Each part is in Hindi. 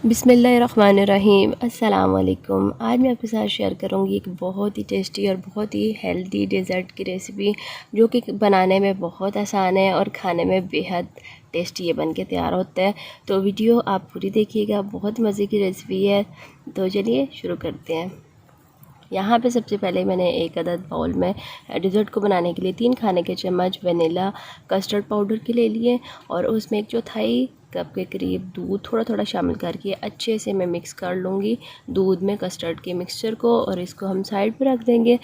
बिस्मिल्लाहिर्रहमानिर्रहीम। अस्सलाम वालेकुम। आज मैं आपके साथ शेयर करूंगी एक बहुत ही टेस्टी और बहुत ही हेल्दी डेज़र्ट की रेसिपी, जो कि बनाने में बहुत आसान है और खाने में बेहद टेस्टी ये बन के तैयार होता है। तो वीडियो आप पूरी देखिएगा, बहुत मज़े की रेसिपी है। तो चलिए शुरू करते हैं। यहाँ पे सबसे पहले मैंने एक अदद बाउल में डेज़र्ट को बनाने के लिए 3 खाने के चम्मच वनीला कस्टर्ड पाउडर के ले लिए और उसमें 1/4 कप के करीब दूध थोड़ा थोड़ा शामिल करके अच्छे से मैं मिक्स कर लूँगी दूध में कस्टर्ड के मिक्सचर को, और इसको हम साइड पे रख देंगे।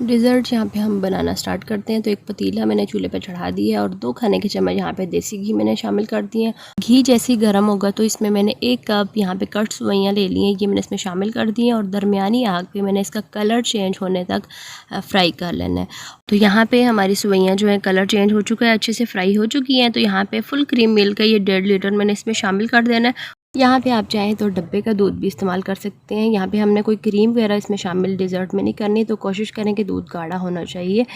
डेज़र्ट यहाँ पे हम बनाना स्टार्ट करते हैं। तो एक पतीला मैंने चूल्हे पे चढ़ा दिया और 2 खाने के चम्मच यहाँ पे देसी घी मैंने शामिल कर दिए हैं। घी जैसे ही गर्म होगा तो इसमें मैंने 1 कप यहाँ पे कट सेवइयाँ ले ली हैं, ये मैंने इसमें शामिल कर दी हैं और दरमियानी आग पे मैंने इसका कलर चेंज होने तक फ्राई कर लेना है। तो यहाँ पे हमारी सेवइयाँ जो है कलर चेंज हो चुका है, अच्छे से फ्राई हो चुकी हैं। तो यहाँ पे फुल क्रीम मिल्क का ये 1.5 लीटर मैंने इसमें शामिल कर देना है। यहाँ पे आप चाहें तो डब्बे का दूध भी इस्तेमाल कर सकते हैं। यहाँ पे हमने कोई क्रीम वगैरह इसमें शामिल डेज़र्ट में नहीं करनी, तो कोशिश करें कि दूध गाढ़ा होना चाहिए,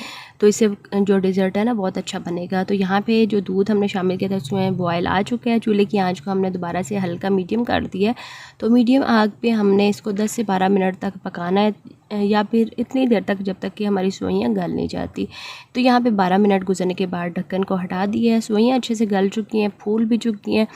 तो इससे जो डेज़र्ट है ना बहुत अच्छा बनेगा। तो यहाँ पे जो दूध हमने शामिल किया था उसमें बॉयल आ चुका है। चूल्हे की आंच को हमने दोबारा से हल्का मीडियम कर दिया है। तो मीडियम आग पे हमने इसको 10 से 12 मिनट तक पकाना है, या फिर इतनी देर तक जब तक कि हमारी सेवइयाँ गल नहीं जाती। तो यहाँ पे 12 मिनट गुजरने के बाद ढक्कन को हटा दिया है। सेवइयाँ अच्छे से गल चुकी हैं, फूल भी चुकी हैं।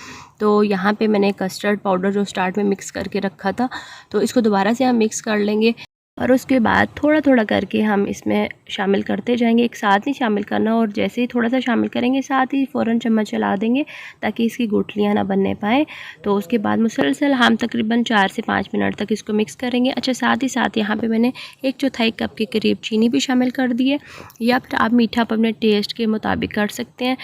तो यहाँ पे मैंने कस्टर्ड पाउडर जो स्टार्ट में मिक्स करके रखा था, तो इसको दोबारा से हम मिक्स कर लेंगे और उसके बाद थोड़ा थोड़ा करके हम इसमें शामिल करते जाएंगे। एक साथ नहीं शामिल करना, और जैसे ही थोड़ा सा शामिल करेंगे साथ ही फ़ौरन चम्मच चला देंगे ताकि इसकी गुठलियाँ ना बनने पाए। तो उसके बाद मुसलसल हम तकरीबन 4 से 5 मिनट तक इसको मिक्स करेंगे। अच्छा, साथ ही साथ यहाँ पे मैंने 1/4 कप के करीब चीनी भी शामिल कर दी है, या फिर आप मीठा अपने टेस्ट के मुताबिक कर सकते हैं।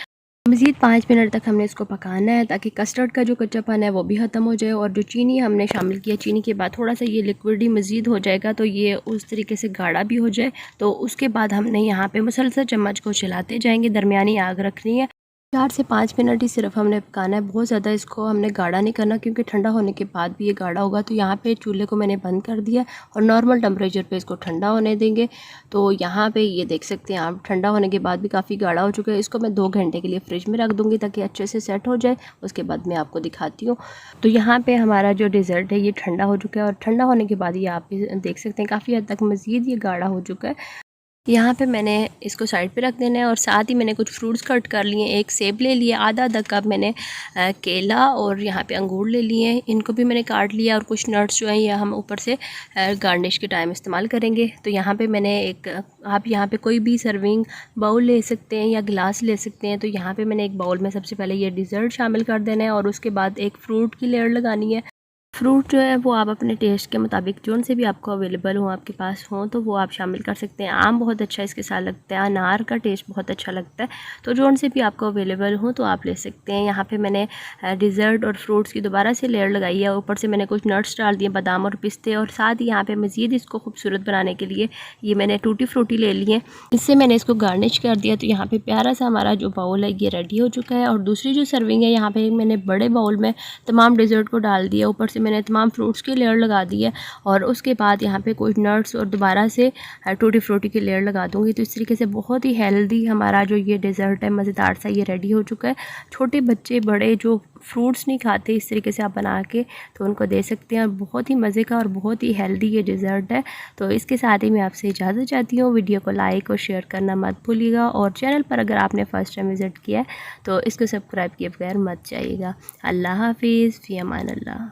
मज़ीद 5 मिनट तक हमने इसको पकाना है ताकि कस्टर्ड का जो कच्चापन है वो भी ख़त्म हो जाए, और जो चीनी हमने शामिल किया, चीनी के बाद थोड़ा सा ये लिक्विड ही मज़ीद हो जाएगा, तो ये उस तरीके से गाढ़ा भी हो जाए। तो उसके बाद हमने यहाँ पे मुसलसल चम्मच को चलाते जाएंगे, दरमियानी आग रखनी है। 4 से 5 मिनट ही सिर्फ हमने पकाना है, बहुत ज़्यादा इसको हमने गाढ़ा नहीं करना, क्योंकि ठंडा होने के बाद भी ये गाढ़ा होगा। तो यहाँ पे चूल्हे को मैंने बंद कर दिया और नॉर्मल टेम्परेचर पे इसको ठंडा होने देंगे। तो यहाँ पे ये देख सकते हैं आप, ठंडा होने के बाद भी काफ़ी गाढ़ा हो चुका है। इसको मैं 2 घंटे के लिए फ्रिज में रख दूँगी ताकि अच्छे से सेट हो जाए। उसके बाद मैं आपको दिखाती हूँ। तो यहाँ पर हमारा जो डेज़र्ट है ये ठंडा हो चुका है, और ठंडा होने के बाद ये आप भी देख सकते हैं काफ़ी हद तक मज़ीद ये गाढ़ा हो चुका है। यहाँ पे मैंने इसको साइड पे रख देना है, और साथ ही मैंने कुछ फ्रूट्स कट कर लिए। एक सेब ले लिया, आधा कप मैंने केला और यहाँ पे अंगूर ले लिए हैं, इनको भी मैंने काट लिया। और कुछ नट्स जो हैं ये हम ऊपर से गार्निश के टाइम इस्तेमाल करेंगे। तो यहाँ पे मैंने आप यहाँ पे कोई भी सर्विंग बाउल ले सकते हैं या गिलास ले सकते हैं। तो यहाँ पे मैंने एक बाउल में सबसे पहले ये डिज़र्ट शामिल कर देना है, और उसके बाद एक फ़्रूट की लेयर लगानी है। फ्रूट जो है वो आप अपने टेस्ट के मुताबिक जोन से भी आपको अवेलेबल हो, आपके पास हो, तो वो आप शामिल कर सकते हैं। आम बहुत अच्छा इसके साथ लगता है, अनार का टेस्ट बहुत अच्छा लगता है, तो जोन से भी आपको अवेलेबल हो तो आप ले सकते हैं। यहाँ पे मैंने डिज़र्ट और फ्रूट्स की दोबारा से लेयर लगाई है। ऊपर से मैंने कुछ नट्स डाल दिए, बादाम और पिस्ते, और साथ ही यहाँ पर मज़ीद इसको खूबसूरत बनाने के लिए ये मैंने टूटी फ्रूटी ले ली है, इससे मैंने इसको गार्निश कर दिया। तो यहाँ पर प्यारा सा हमारा जो बाउल है ये रेडी हो चुका है। और दूसरी जो सर्विंग है, यहाँ पर मैंने बड़े बाउल में तमाम डिज़र्ट को डाल दिया, ऊपर से मैंने तमाम फ्रूट्स की लेयर लगा दी है, और उसके बाद यहाँ पे कुछ नट्स और दोबारा से टूटी फ्रूटी की लेयर लगा दूँगी। तो इस तरीके से बहुत ही हेल्दी हमारा जो ये डेज़र्ट है मज़ेदार सा ये रेडी हो चुका है। छोटे बच्चे बड़े जो फ्रूट्स नहीं खाते, इस तरीके से आप बना के तो उनको दे सकते हैं, और बहुत ही मज़े का और बहुत ही हेल्दी ये डेज़र्ट है। तो इसके साथ ही मैं आपसे इजाज़त चाहती हूँ। वीडियो को लाइक और शेयर करना मत भूलिएगा, और चैनल पर अगर आपने फ़र्स्ट टाइम विज़िट किया है तो इसको सब्सक्राइब किए बगैर मत जाइएगा। अल्लाह हाफिज़, फ़ी अमान अल्लाह।